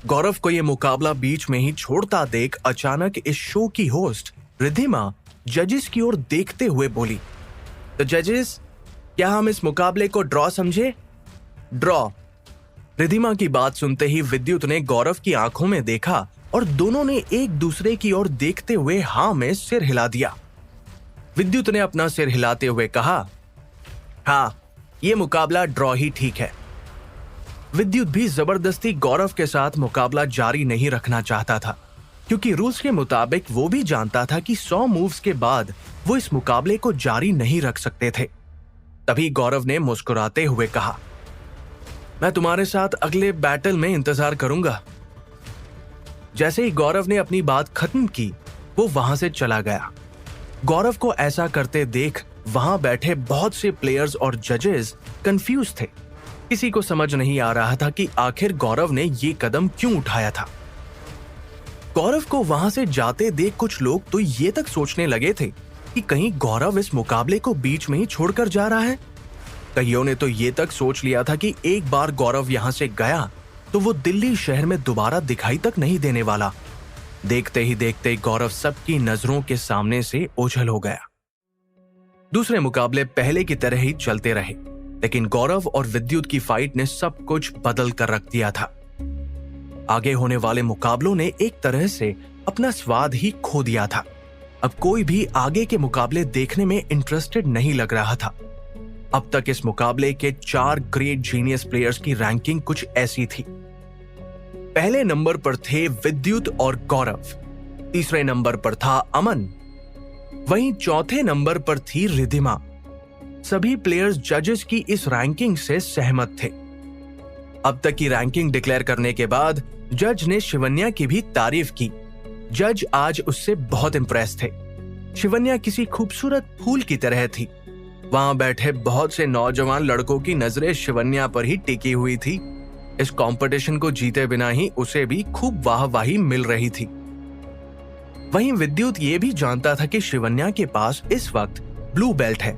गौरव को ये मुकाबला बीच में ही छोड़ता देख अचानक इस शो की होस्ट रिद्धिमा जजेस की ओर देखते हुए बोली, तो जजेस, क्या हम इस मुकाबले को ड्रॉ समझे? ड्रॉ। रिद्धिमा की बात सुनते ही विद्युत ने गौरव की आंखों में देखा और दोनों ने एक दूसरे की ओर देखते हुए हाँ में सिर हिला दिया। विद्युत ने अपना सिर हिलाते हुए कहा, हाँ, ये मुकाबला ड्रॉ ही ठीक है। विद्युत भी जबरदस्ती गौरव के साथ मुकाबला जारी नहीं रखना चाहता था, क्योंकि रूल्स के मुताबिक वो भी जानता था कि 100 मूव्स के बाद वो इस मुकाबले को जारी नहीं रख सकते थे। तभी गौरव ने मुस्कुराते हुए कहा, मैं तुम्हारे साथ अगले बैटल में इंतजार करूंगा। जैसे ही गौरव ने अपनी बात खत्म की, वो वहां से चला गया। गौरव को ऐसा करते देख वहां बैठे बहुत से प्लेयर्स और जजेस कंफ्यूज थे। किसी को समझ नहीं आ रहा था कि आखिर गौरव ने ये कदम क्यों उठाया था। गौरव को वहां से जाते देख कुछ लोग तो ये तक सोचने लगे थे कि कहीं गौरव इस मुकाबले को बीच में ही छोड़कर जा रहा है। कईयों ने तो ये तक सोच लिया था कि एक बार गौरव यहां से गया तो वो दिल्ली शहर में दोबारा दिखाई तक नहीं देने वाला। देखते ही देखते गौरव सबकी नजरों के सामने से ओझल हो गया। दूसरे मुकाबले पहले की तरह ही चलते रहे, लेकिन गौरव और विद्युत की फाइट ने सब कुछ बदल कर रख दिया था। आगे होने वाले मुकाबलों ने एक तरह से अपना स्वाद ही खो दिया था। अब कोई भी आगे के मुकाबले देखने में इंटरेस्टेड नहीं लग रहा था। अब तक इस मुकाबले के 4 ग्रेट जीनियस प्लेयर्स की रैंकिंग कुछ ऐसी थी। पहले नंबर पर थे विद्युत और गौरव, तीसरे नंबर पर था अमन, वहीं चौथे नंबर पर थी रिद्धिमा। सभी प्लेयर्स जजेस की इस रैंकिंग से सहमत थे। अब तक की रैंकिंग डिक्लेयर करने के बाद जज ने शिवन्या की भी तारीफ की। जज आज उससे बहुत इंप्रेस थे। शिवन्या किसी खूबसूरत फूल की तरह थी। वहां बैठे बहुत से नौजवान लड़कों की नजरें शिवन्या पर ही टिकी हुई थी। इस कंपटीशन को जीते बिना ही उसे भी खूब वाहवाही मिल रही थी। वहीं विद्युत ये भी जानता था कि शिवन्या के पास इस वक्त ब्लू बेल्ट है,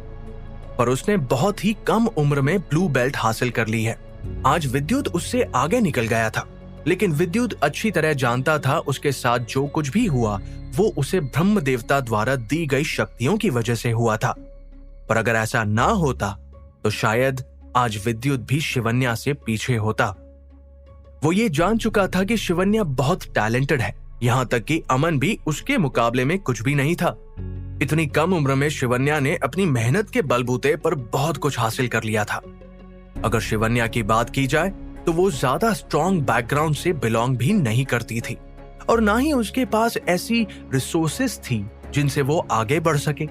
पर उसने बहुत ही कम उम्र में ब्लू बेल्ट हासिल कर ली है। आज विद्युत उससे आगे निकल गया था, लेकिन विद्युत अच्छी तरह जानता था उसके साथ जो कुछ भी हुआ वो उसे ब्रह्म देवता द्वारा दी गई शक्तियों की वजह से हुआ था। पर अगर ऐसा ना होता तो शायद आज विद्युत भी शिवन्या से पीछे होता। वो ये जान चुका था कि शिवन्या बहुत टैलेंटेड है, यहां तक कि अमन भी उसके मुकाबले में कुछ भी नहीं था। इतनी कम उम्र में शिवन्या ने अपनी मेहनत के बलबूते पर बहुत कुछ हासिल कर लिया था। अगर शिवन्या की बात की जाए तो वो ज्यादा स्ट्रॉन्ग बैकग्राउंड से बिलोंग भी नहीं करती थी, और ना ही उसके पास ऐसी रिसोर्सेस थी जिनसे वो आगे बढ़ सके।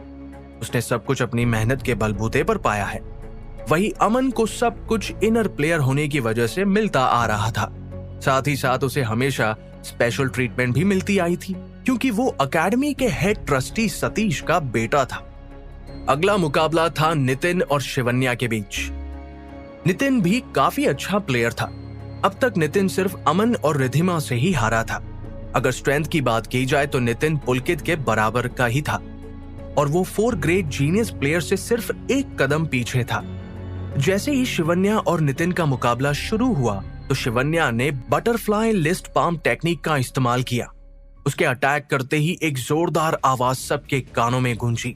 उसने सब कुछ अपनी मेहनत के बलबूते पर पाया है। वही अमन को सब कुछ इनर प्लेयर होने की वजह से मिलता आ रहा था। साथ ही साथ उसे हमेशा स्पेशल ट्रीटमेंट भी मिलती आई थी, क्योंकि वो अकेडमी के हेड ट्रस्टी सतीश का बेटा था। अगला मुकाबला था नितिन और शिवन्या के बीच। नितिन भी काफी अच्छा प्लेयर था। अब तक नितिन सिर्फ अमन और रिद्धिमा से ही हारा था। अगर स्ट्रेंथ की बात की जाए तो नितिन पुलकित के बराबर का ही था, और वो 4 ग्रेट जीनियस प्लेयर से सिर्फ एक कदम पीछे था। जैसे ही शिवन्या और नितिन का मुकाबला शुरू हुआ तो शिवन्या ने बटरफ्लाई लिस्ट पाम टेक्निक का इस्तेमाल किया। उसके अटैक करते ही एक जोरदार आवाज सबके कानों में गूंजी।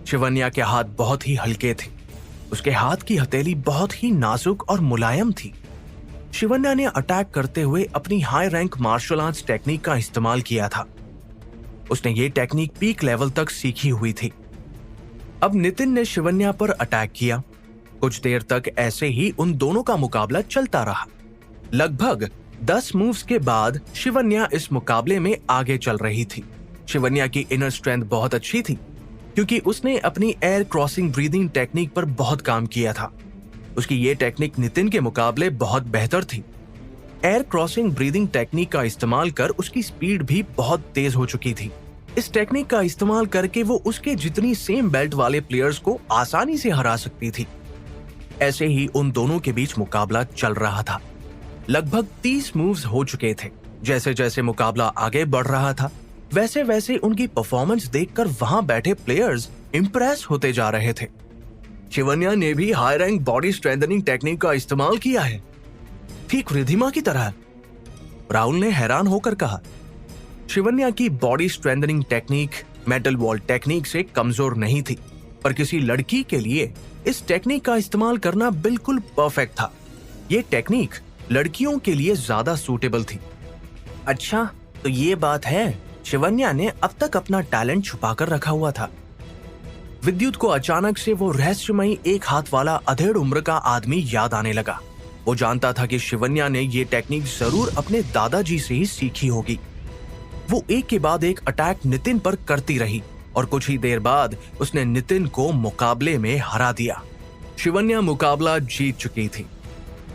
शिवन्या के हाथ बहुत ही हल्के थे। उसके हाथ की हथेली बहुत ही नाजुक और मुलायम थी। शिवन्या ने अटैक करते हुए अपनी high rank martial arts technique का इस्तेमाल किया था। उसने ये टेक्निक पीक लेवल तक सीखी हुई थी। अब नितिन ने शिवन्या पर अटैक किया। कुछ देर तक ऐसे ही उन दोनों का मुकाबला चलता रहा। लगभग 10 मूव्स के बाद शिवन्या इस मुकाबले में आगे चल रही थी। शिवन्या की इनर स्ट्रेंथ बहुत अच्छी थी, क्योंकि उसने अपनी एयर क्रॉसिंग ब्रीदिंग टेक्निक पर बहुत काम किया था। उसकी ये टेक्निक नितिन के मुकाबले बहुत बेहतर थी। एयर क्रॉसिंग ब्रीदिंग टेक्निक का इस्तेमाल कर उसकी स्पीड भी बहुत तेज हो चुकी थी। इस टेक्निक का इस्तेमाल करके वो उसके जितनी सेम बेल्ट वाले प्लेयर्स को आसानी से हरा सकती थी। ऐसे ही उन दोनों के बीच मुकाबला चल रहा था। लगभग 30 मूव्स हो चुके थे। जैसे जैसे मुकाबला आगे बढ़ रहा था, वैसे वैसे उनकी परफॉर्मेंस देखकर वहां बैठे प्लेयर्स इंप्रेस होते जा रहे थे। शिवन्या ने भी high rank body strengthening technique का इस्तेमाल किया है, ठीक रिद्धिमा की तरह। राहुल ने हैरान होकर कहा। शिवन्या की body strengthening technique metal wall technique से कमजोर नहीं थी, पर किसी लड़की के लिए इस टेक्निक का इस्तेमाल करना बिल्कुल परफेक्ट था। ये टेक्निक लड़कियों के लिए ज्यादा सूटेबल थी। अच्छा, तो ये बात है, शिवन्या ने अब तक अपना टैलेंट छुपाकर रखा हुआ था। विद्युत को अचानक से वो रहस्यमयी एक हाथ वाला अधेड़ उम्र का आदमी याद आने लगा। वो जानता था कि शिवन्या ने ये टेक्निक जरूर अपने दादाजी से ही सीखी होगी। वो एक के बाद एक अटैक नितिन पर करती रही और कुछ ही देर बाद उसने नितिन को मुकाबले में हरा दिया। शिवन्या मुकाबला जीत चुकी थी।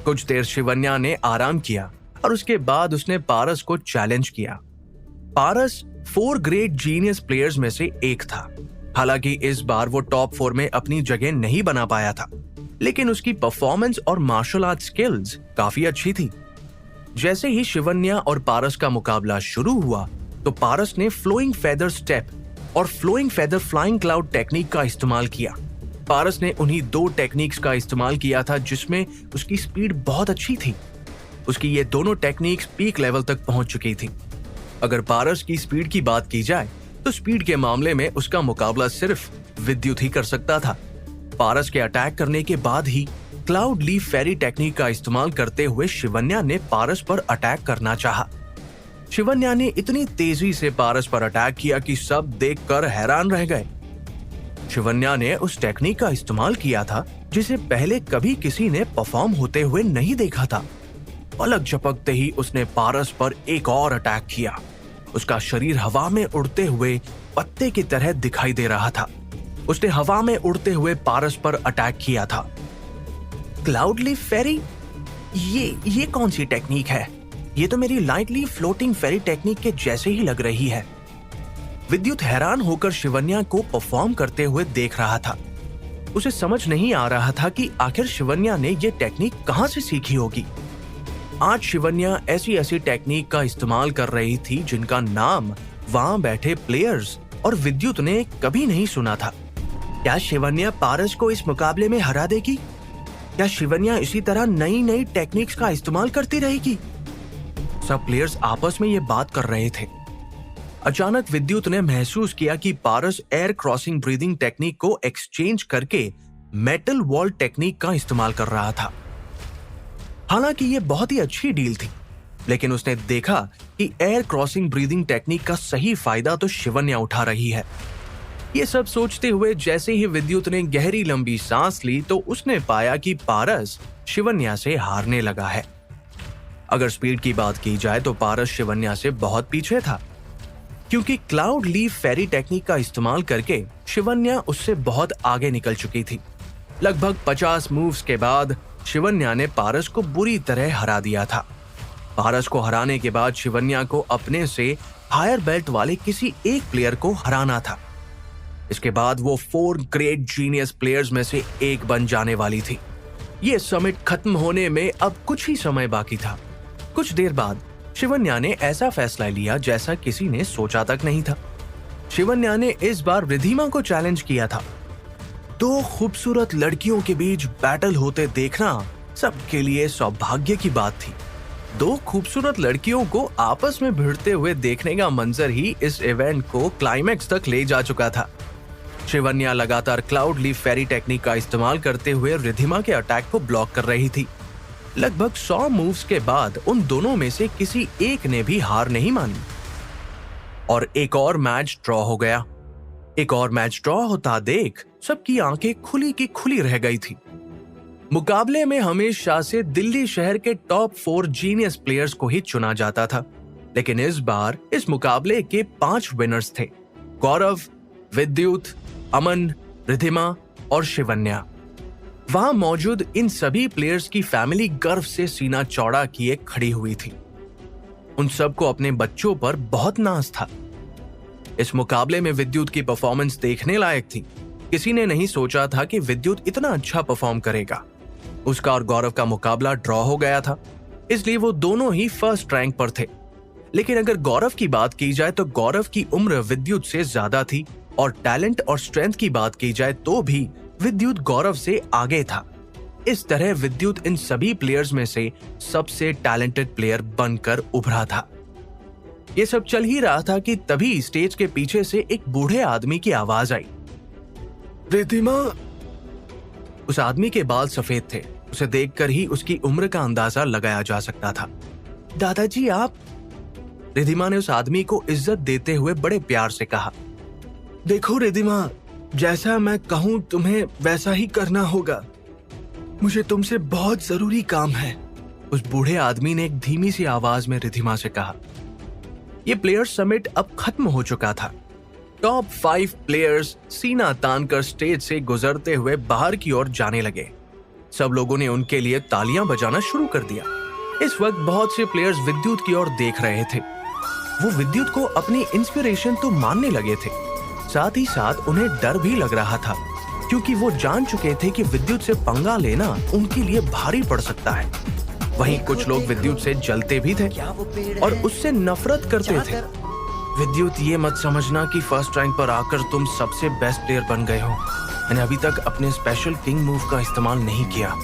कुछ देर शिवन्या ने आराम किया और उसके बाद उसने पारस को चैलेंज किया। पारस 4 ग्रेट जीनियस प्लेयर्स में से एक था। हालांकि इस बार वो टॉप 4 में अपनी जगह नहीं बना पाया था, लेकिन उसकी परफॉर्मेंस और मार्शल आर्ट स्किल्स काफी अच्छी थी। जैसे ही शिवन्या और पारस का मुकाबला शुरू हुआ तो पारस ने फ्लोइंग फेदर स्टेप और flowing feather flying cloud technique का इस्तेमाल किया। पारस ने उन्हीं 2 टेक्निक्स का इस्तेमाल किया था जिसमें उसकी स्पीड बहुत अच्छी थी। उसकी ये दोनों टेक्निक्स पीक लेवल तक पहुंच चुकी थी। अगर पारस की स्पीड की बात की जाए तो स्पीड के मामले में उसका मुकाबला सिर्फ विद्युत ही कर सकता था। पारस के अटैक करने के बाद ही क्लाउड लीफ फेरी टेक्निक का इस्तेमाल करते हुए शिवन्या ने पारस पर अटैक करना चाहा। शिवन्या ने इतनी तेजी से पारस पर अटैक किया कि सब देखकर हैरान रह गए। शिवन्या ने उस टेक्निक का इस्तेमाल किया था जिसे पहले कभी किसी ने परफॉर्म होते हुए नहीं देखा था। पलक झपकते ही उसने पारस पर एक और अटैक किया। उसका शरीर हवा में उड़ते हुए पत्ते की तरह दिखाई दे रहा था। उसने हवा में उड़ते हुए पारस पर अटैक किया था। क्लाउड लीफ फेरी, ये कौन सी टेक्निक है? ये तो मेरी लाइटली फ्लोटिंग फेरी टेक्निक के जैसे ही लग रही है। विद्युत हैरान होकर शिवन्या को परफॉर्म करते हुए देख रहा था। उसे समझ नहीं आ रहा था कि आखिर शिवन्या ने ये टेक्निक कहां से सीखी होगी। आज शिवन्या ऐसी टेक्निक का इस्तेमाल कर रही थी जिनका नाम वहां बैठे प्लेयर्स और विद्युत ने कभी नहीं सुना था। क्या शिवन्या पारस को इस मुकाबले में हरा देगी? क्या शिवन्या इसी तरह नई टेक्निक्स का इस्तेमाल करती रहेगी? सब प्लेयर्स आपस में ये बात कर रहे थे। अचानक विद्युत ने महसूस किया कि पारस एयर क्रॉसिंग ब्रीदिंग टेक्निक को एक्सचेंज करके मेटल वॉल टेक्निक का इस्तेमाल कर रहा था। हालांकि ये बहुत ही अच्छी डील थी, लेकिन उसने देखा कि एयर क्रॉसिंग ब्रीदिंग टेक्निक का सही फायदा तो शिवन्या उठा रही है। ये सब सोचते हुए जैसे ही विद्युत ने गहरी लंबी सांस ली तो उसने पाया कि पारस शिवन्या से हारने लगा है। अगर स्पीड की बात की जाए तो पारस शिवन्या से बहुत पीछे था, क्योंकि क्लाउड लीफ फेरी टेक्निक का इस्तेमाल करके शिवन्या उससे बहुत आगे निकल चुकी थी। लगभग 50 मूव्स के बाद शिवन्या ने पारस को बुरी तरह हरा दिया था। पारस को हराने के बाद शिवन्या को अपने से हायर बेल्ट वाले किसी एक प्लेयर को हराना था। इसके बाद वो 4 ग्रेट जीनियस प्लेयर्स में से एक बन जाने वाली थी। ये समिट खत्म होने में अब कुछ ही समय बाकी था। कुछ देर बाद शिवन्या ने ऐसा फैसला लिया जैसा किसी ने सोचा तक नहीं था। शिवन्या ने इस बार रिद्धिमा को चैलेंज किया था। 2 खूबसूरत लड़कियों के बीच बैटल होते देखना सबके लिए सौभाग्य की बात थी। 2 खूबसूरत लड़कियों को आपस में भिड़ते हुए देखने का मंजर ही इस इवेंट को क्लाइमैक्स तक ले जा चुका था। शिवन्या लगातार क्लाउड लीफ फेरी टेक्निक का इस्तेमाल करते हुए रिद्धिमा के अटैक को ब्लॉक कर रही थी। लगभग 100 मूव्स के बाद उन दोनों में से किसी एक ने भी हार नहीं मानी और एक और मैच ड्रॉ हो गया। एक और मैच ड्रॉ होता देख सबकी आंखें खुली की खुली रह गई थी। मुकाबले में हमेशा से दिल्ली शहर के टॉप 4 जीनियस प्लेयर्स को ही चुना जाता था, लेकिन इस बार इस मुकाबले के 5 विनर्स थे। गौरव, विद्युत, अमन, रिद्धिमा और शिवन्या। वहां मौजूद इन सभी प्लेयर्स की फैमिली गर्व से सीना चौड़ा किए खड़ी हुई थी। उन सबको अपने बच्चों पर बहुत नाज था। इस मुकाबले में विद्युत की परफॉर्मेंस देखने लायक थी। किसी ने नहीं सोचा था कि विद्युत इतना अच्छा परफॉर्म करेगा। उसका और गौरव का मुकाबला ड्रॉ हो गया था, इसलिए वो दोनों ही फर्स्ट रैंक पर थे। लेकिन अगर गौरव की बात की जाए तो गौरव की उम्र विद्युत से ज्यादा थी और टैलेंट और स्ट्रेंथ की बात की जाए तो भी विद्युत गौरव से आगे था। इस तरह विद्युत इन सभी प्लेयर्स में से सबसे टैलेंटेड प्लेयर बनकर उभरा था। ये सब चल ही रहा था कि तभी स्टेज के पीछे से एक बूढ़े आदमी की आवाज आई। रिद्धिमा। उस आदमी के बाल सफेद थे। उसे देखकर ही उसकी उम्र का अंदाजा लगाया जा सकता था। दादाजी आप? रिद्धिमा ने उस आदमी को इज्जत देते हुए बड़े प्यार से कहा। देखो रिद्धिमा, जैसा मैं कहूं तुम्हें वैसा ही करना होगा। मुझे तुमसे बहुत जरूरी काम है, उस बूढ़े आदमी ने एक धीमी सी आवाज में रिद्धिमा से कहा। यह प्लेयर्स समिट अब खत्म हो चुका था। टॉप 5 प्लेयर्स सीना तानकर स्टेज से गुजरते हुए बाहर की ओर जाने लगे। सब लोगों ने उनके लिए तालियां बजाना शुरू कर दिया। इस वक्त बहुत से प्लेयर्स विद्युत की ओर देख रहे थे। वो विद्युत को अपनी इंस्पिरेशन तो मानने लगे थे, साथ ही साथ उन्हें डर भी लग रहा था, क्योंकि वो जान चुके थे कि विद्युत से पंगा लेना उनके लिए भारी पड़ सकता है। वहीं कुछ लोग विद्युत से जलते भी थे और उससे नफरत करते थे। विद्युत, ये मत समझना कि फर्स्ट रैंक पर आकर तुम सबसे बेस्ट प्लेयर बन गए हो। मैंने अभी तक अपने स्पेशल किंग मूव का इस्तेमाल नहीं किया।